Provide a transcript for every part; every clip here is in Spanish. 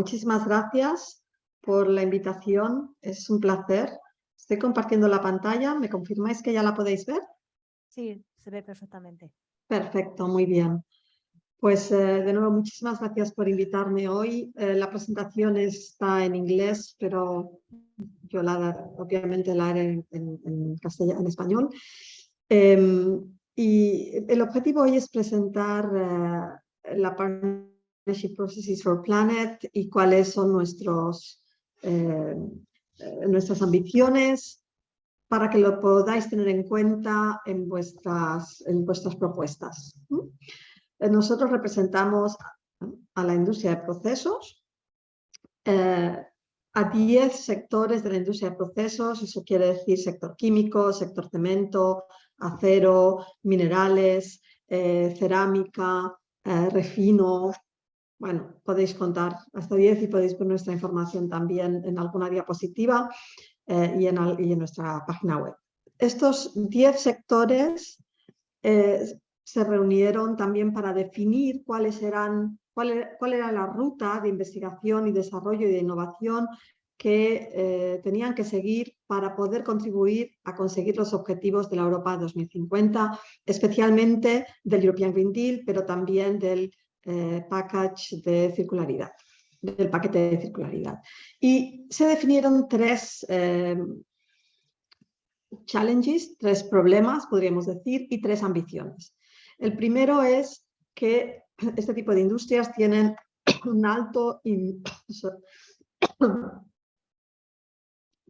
muchísimas gracias por la invitación. Es un placer. Estoy compartiendo la pantalla. ¿Me confirmáis que ya la podéis ver? Sí, se ve perfectamente. Perfecto, muy bien. Pues de nuevo, muchísimas gracias por invitarme hoy. La presentación está en inglés, pero yo obviamente la haré en castellano, en español. Y el objetivo hoy es presentar la Partnership Processes for Planet y cuáles son nuestras ambiciones para que lo podáis tener en cuenta en vuestras propuestas. Nosotros representamos a la industria de procesos, a 10 sectores de la industria de procesos. Eso quiere decir sector químico, sector cemento, acero, minerales, cerámica, refino. Bueno, podéis contar hasta 10 y podéis ver nuestra información también en alguna diapositiva y en nuestra página web. Estos 10 sectores se reunieron también para definir cuál era la ruta de investigación y desarrollo y de innovación que tenían que seguir para poder contribuir a conseguir los objetivos de la Europa 2050, especialmente del European Green Deal, pero también del package de circularidad, del paquete de circularidad. Y se definieron tres challenges, tres problemas, podríamos decir, y tres ambiciones. El primero es que este tipo de industrias tienen un alto...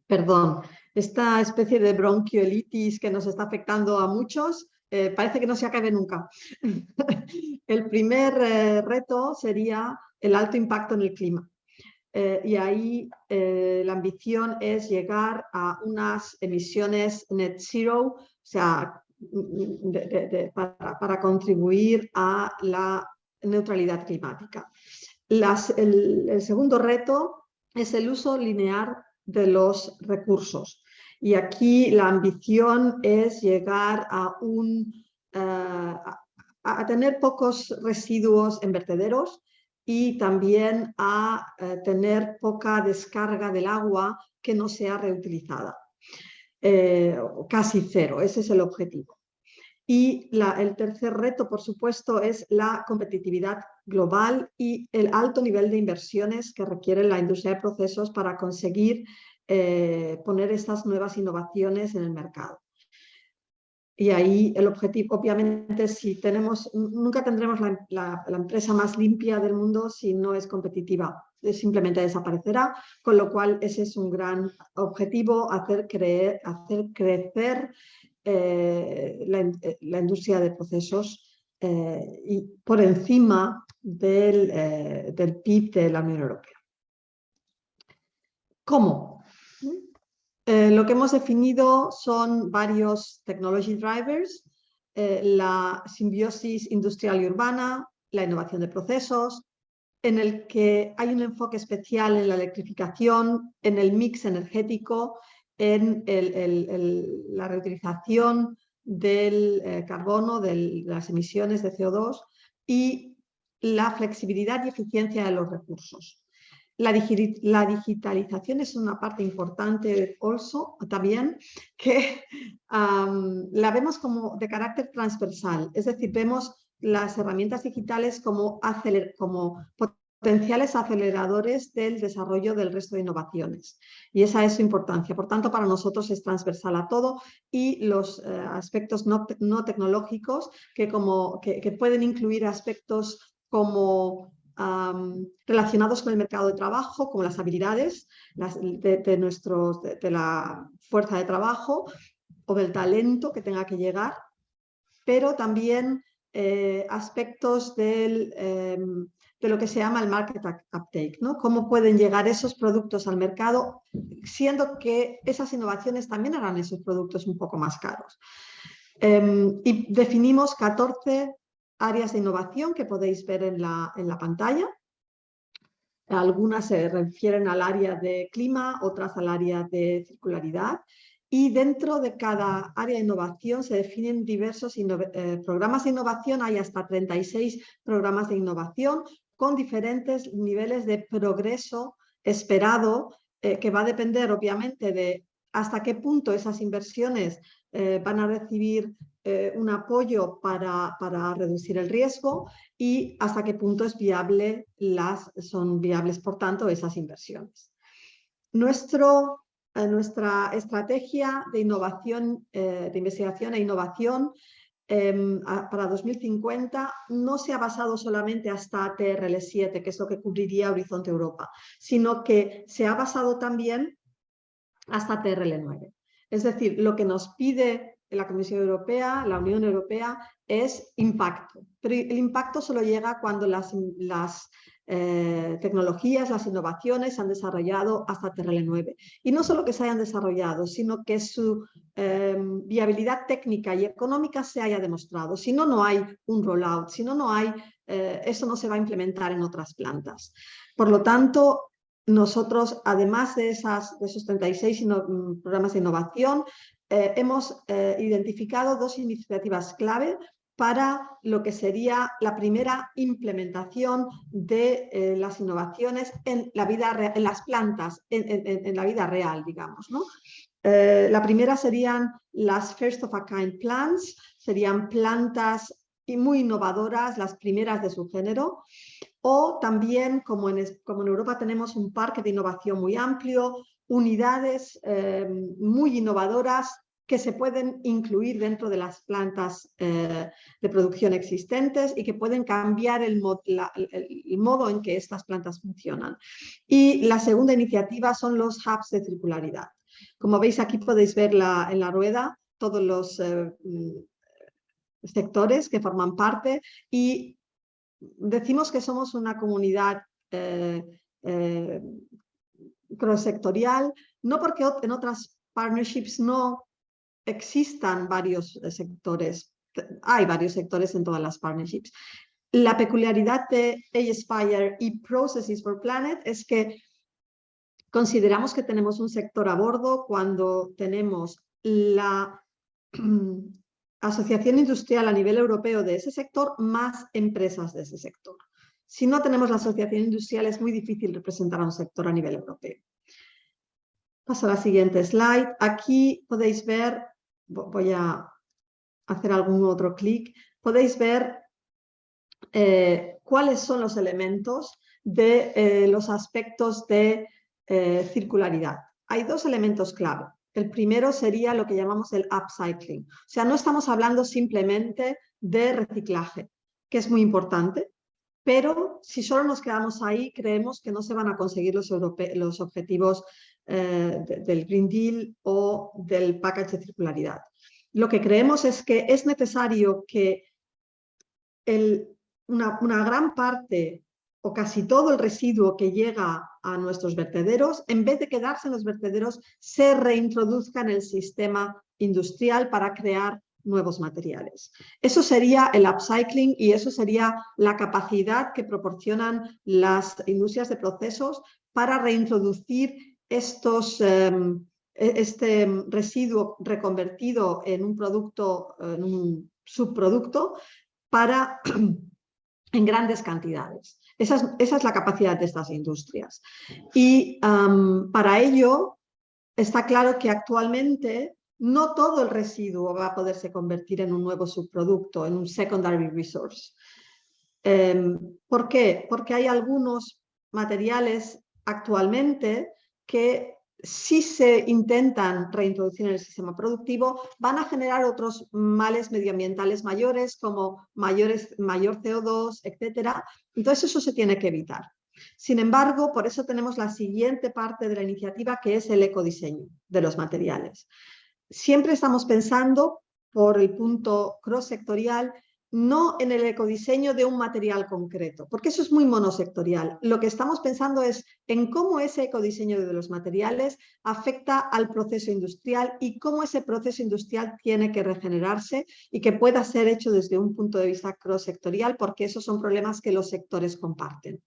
Perdón, esta especie de bronquiolitis que nos está afectando a muchos, parece que no se acabe nunca. El primer reto sería el alto impacto en el clima. Y ahí la ambición es llegar a unas emisiones net zero, o sea, para contribuir a la neutralidad climática. El segundo reto es el uso lineal de los recursos. Y aquí la ambición es llegar a tener pocos residuos en vertederos y también a tener poca descarga del agua que no sea reutilizada. Casi cero, ese es el objetivo. Y el tercer reto, por supuesto, es la competitividad global y el alto nivel de inversiones que requiere la industria de procesos para conseguir poner estas nuevas innovaciones en el mercado. Y ahí el objetivo, obviamente, nunca tendremos la empresa más limpia del mundo si no es competitiva. Simplemente desaparecerá, con lo cual ese es un gran objetivo, hacer crecer la industria de procesos y por encima del PIB de la Unión Europea. ¿Cómo? Lo que hemos definido son varios technology drivers, la simbiosis industrial y urbana, la innovación de procesos, en el que hay un enfoque especial en la electrificación, en el mix energético, en la reutilización del carbono, de las emisiones de CO2 y la flexibilidad y eficiencia de los recursos. La digitalización es una parte importante también, que la vemos como de carácter transversal, es decir, vemos las herramientas digitales como potenciales aceleradores del desarrollo del resto de innovaciones. Y esa es su importancia. Por tanto, para nosotros es transversal a todo y los aspectos no tecnológicos que pueden incluir aspectos como relacionados con el mercado de trabajo, como las habilidades de la fuerza de trabajo o del talento que tenga que llegar, pero también aspectos de lo que se llama el market uptake, ¿no? Cómo pueden llegar esos productos al mercado, siendo que esas innovaciones también harán esos productos un poco más caros. Y definimos 14 áreas de innovación que podéis ver en la pantalla. Algunas se refieren al área de clima, otras al área de circularidad. Y dentro de cada área de innovación se definen diversos programas de innovación. Hay hasta 36 programas de innovación con diferentes niveles de progreso esperado, que va a depender obviamente de hasta qué punto esas inversiones van a recibir un apoyo para reducir el riesgo y hasta qué punto son viables, por tanto, esas inversiones. Nuestra estrategia de innovación, de investigación e innovación para 2050 no se ha basado solamente hasta TRL7, que es lo que cubriría Horizonte Europa, sino que se ha basado también hasta TRL9. Es decir, lo que nos pide la Comisión Europea, la Unión Europea, es impacto. Pero el impacto solo llega cuando las tecnologías, las innovaciones se han desarrollado hasta TRL9. Y no solo que se hayan desarrollado, sino que su viabilidad técnica y económica se haya demostrado. Si no, no hay un rollout. Si no, no hay, eso no se va a implementar en otras plantas. Por lo tanto, nosotros, además de esos 36 programas de innovación, hemos identificado 2 iniciativas clave para lo que sería la primera implementación de las innovaciones en la vida real, en las plantas, en la vida real, digamos, ¿no? La primera serían las First of a Kind plants, serían plantas muy innovadoras, las primeras de su género. O también, como en Europa tenemos un parque de innovación muy amplio, unidades muy innovadoras que se pueden incluir dentro de las plantas de producción existentes y que pueden cambiar el modo en que estas plantas funcionan. Y la segunda iniciativa son los hubs de circularidad. Como veis, aquí podéis ver en la rueda todos los sectores que forman parte y decimos que somos una comunidad cross-sectorial, no porque en otras partnerships no existan varios sectores, hay varios sectores en todas las partnerships. La peculiaridad de Aspire y Processes for Planet es que consideramos que tenemos un sector a bordo cuando tenemos la asociación industrial a nivel europeo de ese sector más empresas de ese sector. Si no tenemos la asociación industrial es muy difícil representar a un sector a nivel europeo. Paso a la siguiente slide. Aquí podéis ver, voy a hacer algún otro clic, podéis ver cuáles son los elementos de los aspectos de circularidad. Hay 2 elementos clave. El primero sería lo que llamamos el upcycling. O sea, no estamos hablando simplemente de reciclaje, que es muy importante, pero si solo nos quedamos ahí, creemos que no se van a conseguir los objetivos del Green Deal o del package de circularidad. Lo que creemos es que es necesario que una gran parte o casi todo el residuo que llega a nuestros vertederos, en vez de quedarse en los vertederos, se reintroduzca en el sistema industrial para crear nuevos materiales. Eso sería el upcycling y eso sería la capacidad que proporcionan las industrias de procesos para reintroducir este residuo reconvertido en un producto, en un subproducto en grandes cantidades. Esa es la capacidad de estas industrias. Y para ello está claro que actualmente no todo el residuo va a poderse convertir en un nuevo subproducto, en un secondary resource. ¿Por qué? Porque hay algunos materiales actualmente que si se intentan reintroducir en el sistema productivo van a generar otros males medioambientales mayores como mayor CO2, etcétera. Entonces eso se tiene que evitar. Sin embargo, por eso tenemos la siguiente parte de la iniciativa, que es el ecodiseño de los materiales. Siempre estamos pensando, por el punto cross-sectorial, no en el ecodiseño de un material concreto, porque eso es muy monosectorial. Lo que estamos pensando es en cómo ese ecodiseño de los materiales afecta al proceso industrial y cómo ese proceso industrial tiene que regenerarse y que pueda ser hecho desde un punto de vista cross-sectorial, porque esos son problemas que los sectores comparten.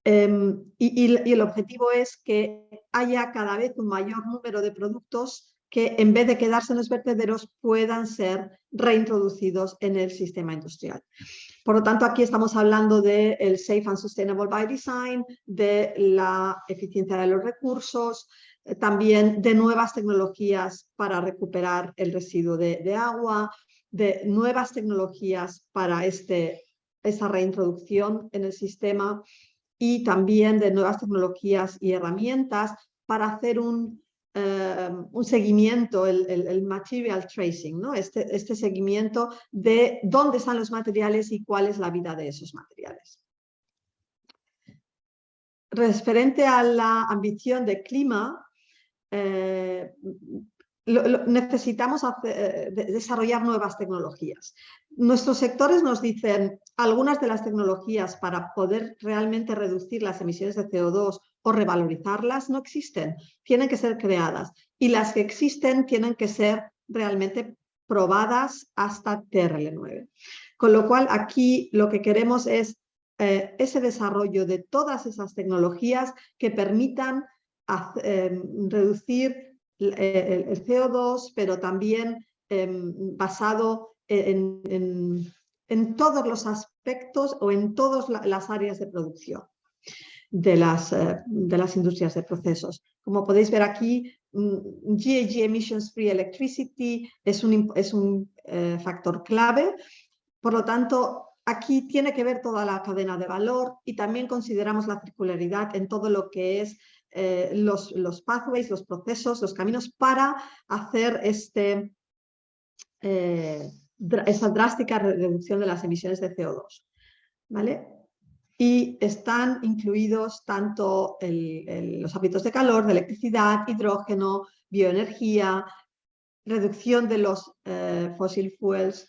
Y el objetivo es que haya cada vez un mayor número de productos que en vez de quedarse en los vertederos puedan ser reintroducidos en el sistema industrial. Por lo tanto, aquí estamos hablando del Safe and Sustainable by Design, de la eficiencia de los recursos, también de nuevas tecnologías para recuperar el residuo de agua, de nuevas tecnologías para esa reintroducción en el sistema y también de nuevas tecnologías y herramientas para hacer un seguimiento, el material tracing, ¿no? Este seguimiento de dónde están los materiales y cuál es la vida de esos materiales. Referente a la ambición de clima, necesitamos desarrollar nuevas tecnologías. Nuestros sectores nos dicen algunas de las tecnologías para poder realmente reducir las emisiones de CO2 o revalorizarlas no existen, tienen que ser creadas y las que existen tienen que ser realmente probadas hasta TRL9. Con lo cual aquí lo que queremos es ese desarrollo de todas esas tecnologías que permitan reducir el CO2, pero también basado en todos los aspectos o en todas las áreas de producción de las industrias de procesos. Como podéis ver aquí, GHG Emissions Free Electricity es un factor clave. Por lo tanto, aquí tiene que ver toda la cadena de valor y también consideramos la circularidad en todo lo que es los pathways, los procesos, los caminos para hacer esa drástica reducción de las emisiones de CO2. ¿Vale? Y están incluidos tanto los ámbitos de calor, de electricidad, hidrógeno, bioenergía, reducción de los fossil fuels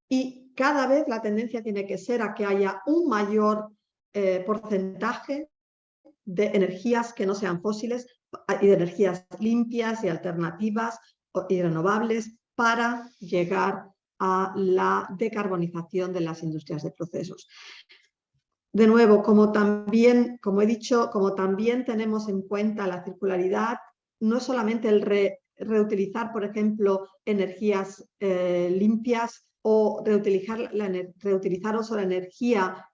y cada vez la tendencia tiene que ser a que haya un mayor porcentaje de energías que no sean fósiles y de energías limpias y alternativas y renovables para llegar a la decarbonización de las industrias de procesos. De nuevo, como he dicho, como también tenemos en cuenta la circularidad, no es solamente el reutilizar, por ejemplo, energías limpias o reutilizar uso de energía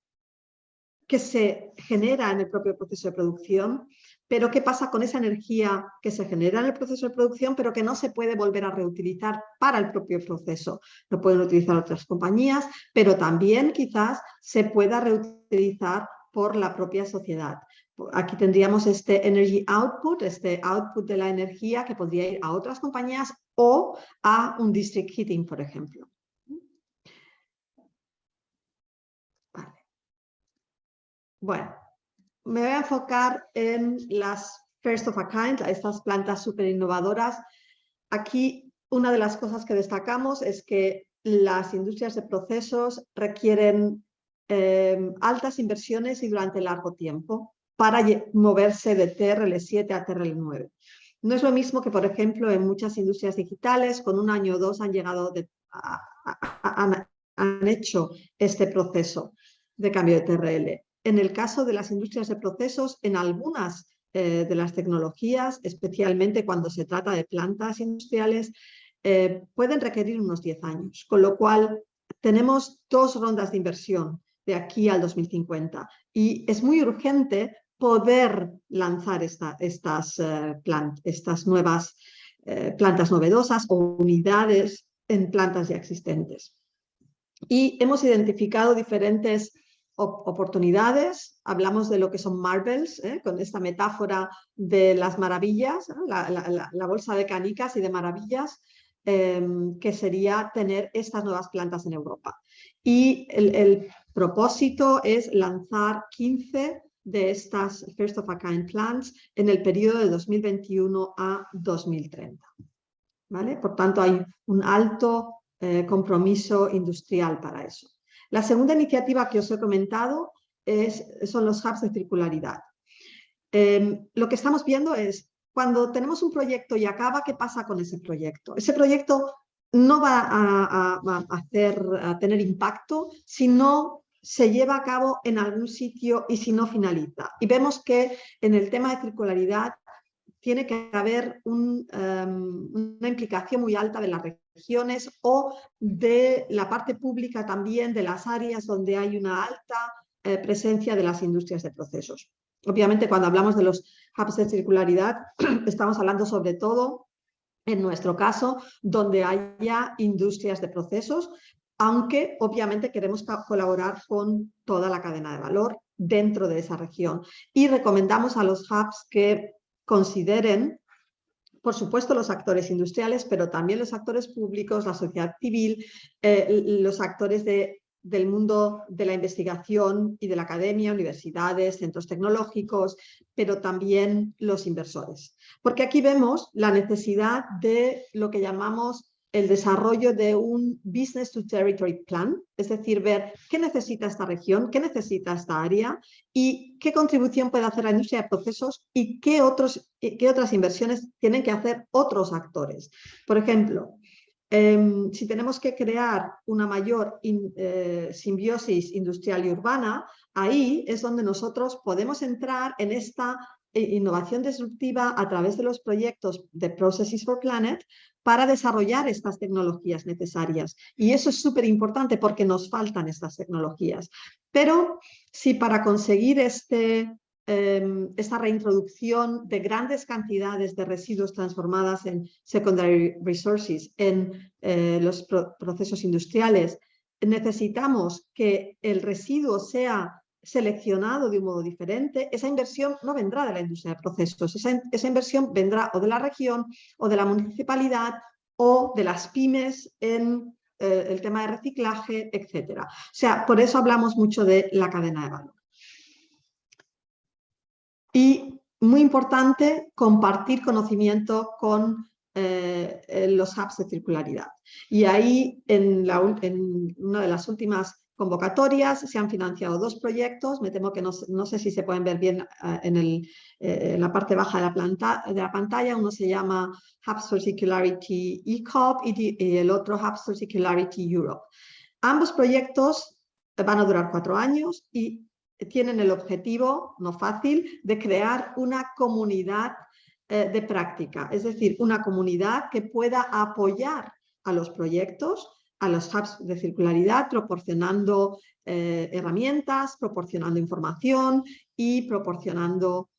que se genera en el propio proceso de producción, pero ¿qué pasa con esa energía que se genera en el proceso de producción, pero que no se puede volver a reutilizar para el propio proceso? Lo pueden utilizar otras compañías, pero también quizás se pueda reutilizar por la propia sociedad. Aquí tendríamos este energy output, este output de la energía que podría ir a otras compañías o a un district heating, por ejemplo. Vale. Bueno, me voy a enfocar en las first of a kind, estas plantas súper innovadoras. Aquí una de las cosas que destacamos es que las industrias de procesos requieren altas inversiones y durante largo tiempo para moverse de TRL7 a TRL9. No es lo mismo que, por ejemplo, en muchas industrias digitales, con un año o dos han llegado han hecho este proceso de cambio de TRL. En el caso de las industrias de procesos, en algunas de las tecnologías, especialmente cuando se trata de plantas industriales, pueden requerir unos 10 años, con lo cual tenemos 2 rondas de inversión de aquí al 2050 y es muy urgente poder lanzar estas nuevas plantas novedosas o unidades en plantas ya existentes. Y hemos identificado diferentes oportunidades, hablamos de lo que son marbles, con esta metáfora de las maravillas, la bolsa de canicas y de maravillas, que sería tener estas nuevas plantas en Europa. Y el propósito es lanzar 15 de estas First of a Kind plants en el periodo de 2021 a 2030. ¿Vale? Por tanto, hay un alto compromiso industrial para eso. La segunda iniciativa que os he comentado son los hubs de circularidad. Lo que estamos viendo es, cuando tenemos un proyecto y acaba, ¿qué pasa con ese proyecto? Ese proyecto no va a tener impacto si no se lleva a cabo en algún sitio y si no finaliza. Y vemos que en el tema de circularidad tiene que haber una implicación muy alta de la regiones o de la parte pública también, de las áreas donde hay una alta presencia de las industrias de procesos. Obviamente, cuando hablamos de los hubs de circularidad, estamos hablando sobre todo, en nuestro caso, donde haya industrias de procesos, aunque obviamente queremos colaborar con toda la cadena de valor dentro de esa región. Y recomendamos a los hubs que consideren, por supuesto, los actores industriales, pero también los actores públicos, la sociedad civil, los actores del mundo de la investigación y de la academia, universidades, centros tecnológicos, pero también los inversores. Porque aquí vemos la necesidad de lo que llamamos el desarrollo de un Business to Territory Plan, es decir, ver qué necesita esta región, qué necesita esta área y qué contribución puede hacer la industria de procesos y qué otras inversiones tienen que hacer otros actores. Por ejemplo, si tenemos que crear una mayor simbiosis industrial y urbana, ahí es donde nosotros podemos entrar en esta innovación disruptiva a través de los proyectos de Processes for Planet para desarrollar estas tecnologías necesarias. Y eso es súper importante porque nos faltan estas tecnologías. Pero si para conseguir esta reintroducción de grandes cantidades de residuos transformadas en secondary resources en los procesos industriales, necesitamos que el residuo sea seleccionado de un modo diferente, esa inversión no vendrá de la industria de procesos, esa inversión vendrá o de la región o de la municipalidad o de las pymes en el tema de reciclaje, etc. O sea, por eso hablamos mucho de la cadena de valor. Y muy importante, compartir conocimiento con los hubs de circularidad. Y ahí, en una de las últimas convocatorias, se han financiado 2 proyectos. Me temo que no sé si se pueden ver bien en la parte baja de la pantalla. Uno se llama Hubs for Circularity ECOP y el otro Hubs for Circularity Europe. Ambos proyectos van a durar 4 años y tienen el objetivo, no fácil, de crear una comunidad de práctica, es decir, una comunidad que pueda apoyar a los proyectos, a los hubs de circularidad, proporcionando herramientas, proporcionando información y proporcionando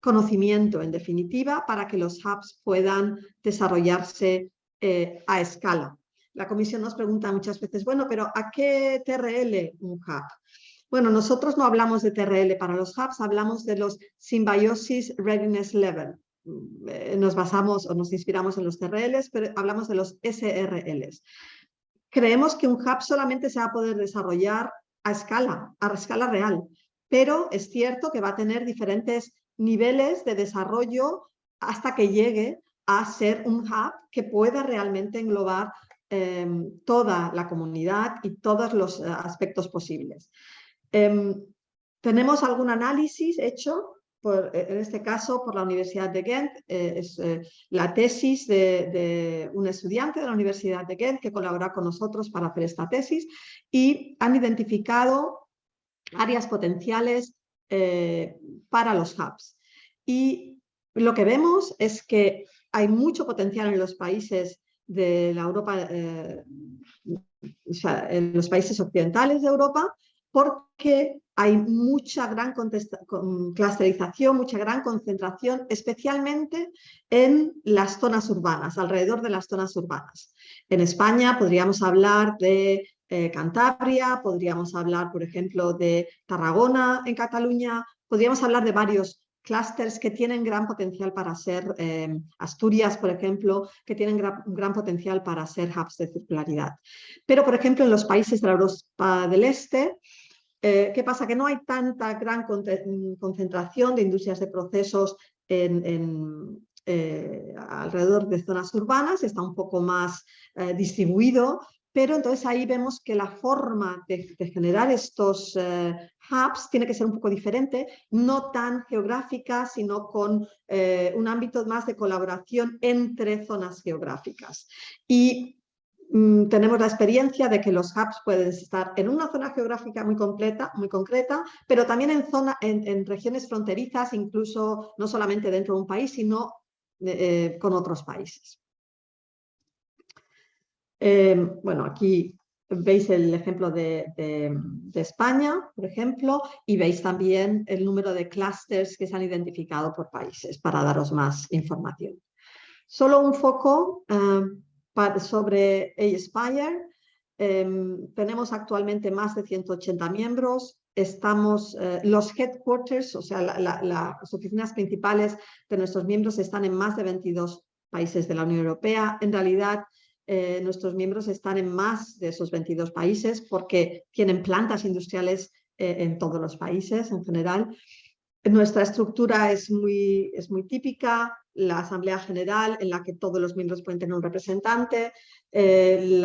conocimiento, en definitiva, para que los hubs puedan desarrollarse a escala. La Comisión nos pregunta muchas veces, bueno, pero ¿a qué TRL un hub? Bueno, nosotros no hablamos de TRL para los hubs, hablamos de los Symbiosis Readiness Level. Nos basamos o nos inspiramos en los TRLs, pero hablamos de los SRLs. Creemos que un hub solamente se va a poder desarrollar a escala real, pero es cierto que va a tener diferentes niveles de desarrollo hasta que llegue a ser un hub que pueda realmente englobar toda la comunidad y todos los aspectos posibles. Tenemos algún análisis hecho, en este caso por la Universidad de Ghent, es la tesis de un estudiante de la Universidad de Ghent que colabora con nosotros para hacer esta tesis y han identificado áreas potenciales para los hubs. Y lo que vemos es que hay mucho potencial en los países de la Europa, o sea, en los países occidentales de Europa, porque hay mucha gran clusterización, mucha gran concentración, especialmente en las zonas urbanas, alrededor de las zonas urbanas. En España podríamos hablar de Cantabria, podríamos hablar, por ejemplo, de Tarragona en Cataluña, podríamos hablar de varios clústeres que tienen gran potencial para ser, Asturias, por ejemplo, que tienen gran potencial para ser hubs de circularidad. Pero, por ejemplo, en los países de la Europa del Este, ¿qué pasa? Que no hay tanta gran concentración de industrias de procesos alrededor de zonas urbanas, está un poco más distribuido, pero entonces ahí vemos que la forma de generar estos hubs tiene que ser un poco diferente, no tan geográfica, sino con un ámbito más de colaboración entre zonas geográficas. Y tenemos la experiencia de que los hubs pueden estar en una zona geográfica muy concreta, pero también en regiones fronterizas, incluso no solamente dentro de un país, sino con otros países. Bueno, aquí veis el ejemplo de España, por ejemplo, y veis también el número de clústeres que se han identificado por países para daros más información. Solo un foco sobre Aspire. Tenemos actualmente más de 180 miembros. Los headquarters, o sea, las oficinas principales de nuestros miembros están en más de 22 países de la Unión Europea. En realidad, nuestros miembros están en más de esos 22 países porque tienen plantas industriales en todos los países en general. Nuestra estructura es muy típica, la Asamblea General en la que todos los miembros pueden tener un representante, el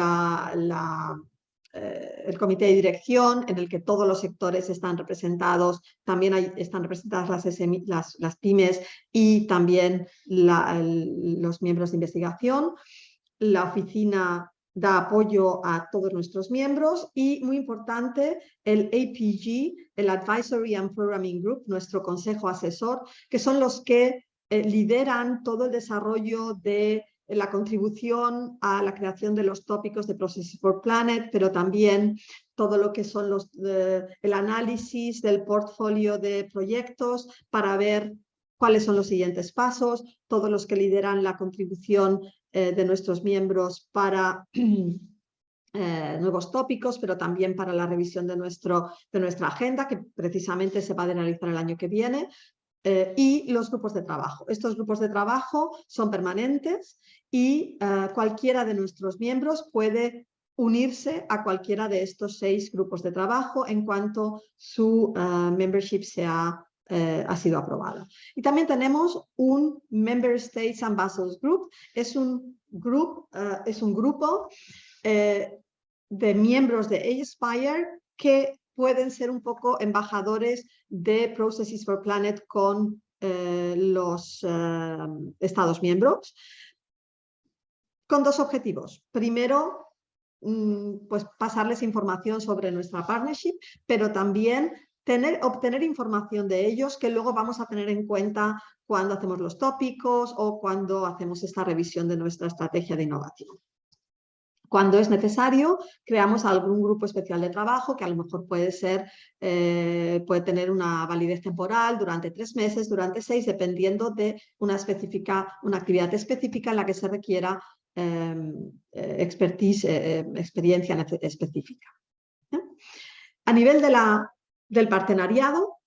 comité de dirección en el que todos los sectores están representados, también están representadas las pymes y también los miembros de investigación. La oficina da apoyo a todos nuestros miembros y, muy importante, el APG, el Advisory and Programming Group, nuestro consejo asesor, que son los que lideran todo el desarrollo de la contribución a la creación de los tópicos de Processes for Planet, pero también todo lo que son el análisis del portfolio de proyectos para ver cuáles son los siguientes pasos, todos los que lideran la contribución de nuestros miembros para nuevos tópicos, pero también para la revisión de nuestra agenda, que precisamente se va a realizar el año que viene, y los grupos de trabajo. Estos grupos de trabajo son permanentes y cualquiera de nuestros miembros puede unirse a cualquiera de estos 6 grupos de trabajo en cuanto su membership ha sido aprobada. Y también tenemos un Member States Ambassadors Group. Es un grupo de miembros de Aspire que pueden ser un poco embajadores de Processes for Planet con los Estados miembros, con 2 objetivos. Primero, pues pasarles información sobre nuestra partnership, pero también obtener información de ellos que luego vamos a tener en cuenta cuando hacemos los tópicos o cuando hacemos esta revisión de nuestra estrategia de innovación. Cuando es necesario, creamos algún grupo especial de trabajo que a lo mejor puede tener una validez temporal durante 3 meses, durante 6, dependiendo de una actividad específica en la que se requiera experiencia específica. A nivel del partenariado,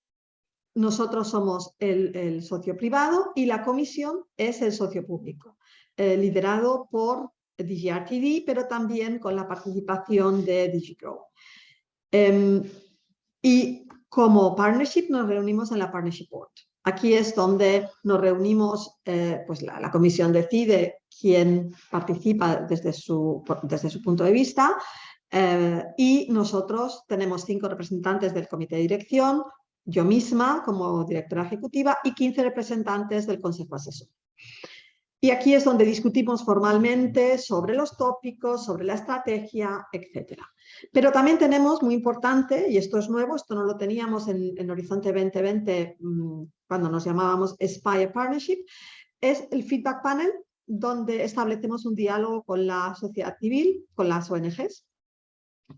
nosotros somos el socio privado y la comisión es el socio público, liderado por DigiRTD, pero también con la participación de DigiGrow. Y como partnership nos reunimos en la Partnership Board. Aquí es donde nos reunimos, pues la comisión decide quién participa desde su punto de vista y nosotros tenemos 5 representantes del comité de dirección, yo misma como directora ejecutiva y 15 representantes del consejo asesor. Y aquí es donde discutimos formalmente sobre los tópicos, sobre la estrategia, etc. Pero también tenemos, muy importante, y esto es nuevo, esto no lo teníamos en Horizonte 2020 cuando nos llamábamos Aspire Partnership, es el Feedback Panel, donde establecemos un diálogo con la sociedad civil, con las ONGs,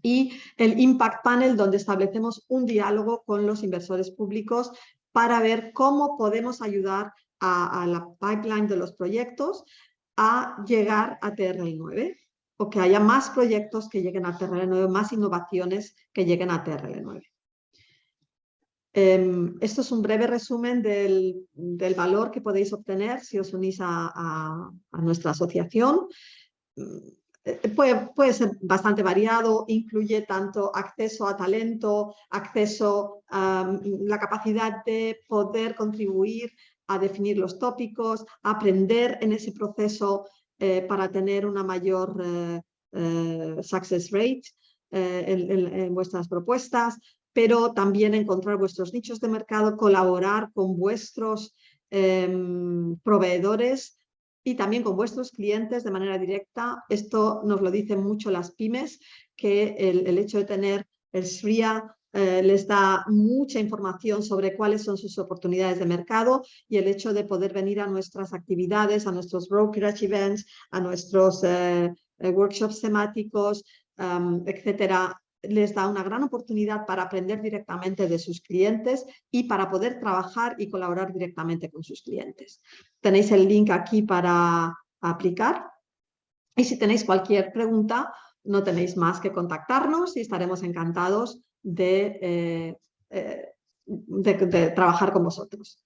y el Impact Panel, donde establecemos un diálogo con los inversores públicos para ver cómo podemos ayudar a la pipeline de los proyectos a llegar a TRL9 o que haya más proyectos que lleguen a TRL9, más innovaciones que lleguen a TRL9. Esto es un breve resumen del valor que podéis obtener si os unís a nuestra asociación. Puede ser bastante variado, incluye tanto acceso a talento, acceso a la capacidad de poder contribuir a definir los tópicos, aprender en ese proceso para tener una mayor success rate en vuestras propuestas, pero también encontrar vuestros nichos de mercado, colaborar con vuestros proveedores y también con vuestros clientes de manera directa. Esto nos lo dicen mucho las pymes, que el hecho de tener el SRIA les da mucha información sobre cuáles son sus oportunidades de mercado y el hecho de poder venir a nuestras actividades, a nuestros brokerage events, a nuestros workshops temáticos, etcétera, les da una gran oportunidad para aprender directamente de sus clientes y para poder trabajar y colaborar directamente con sus clientes. Tenéis el link aquí para aplicar y si tenéis cualquier pregunta, no tenéis más que contactarnos y estaremos encantados de trabajar con vosotros.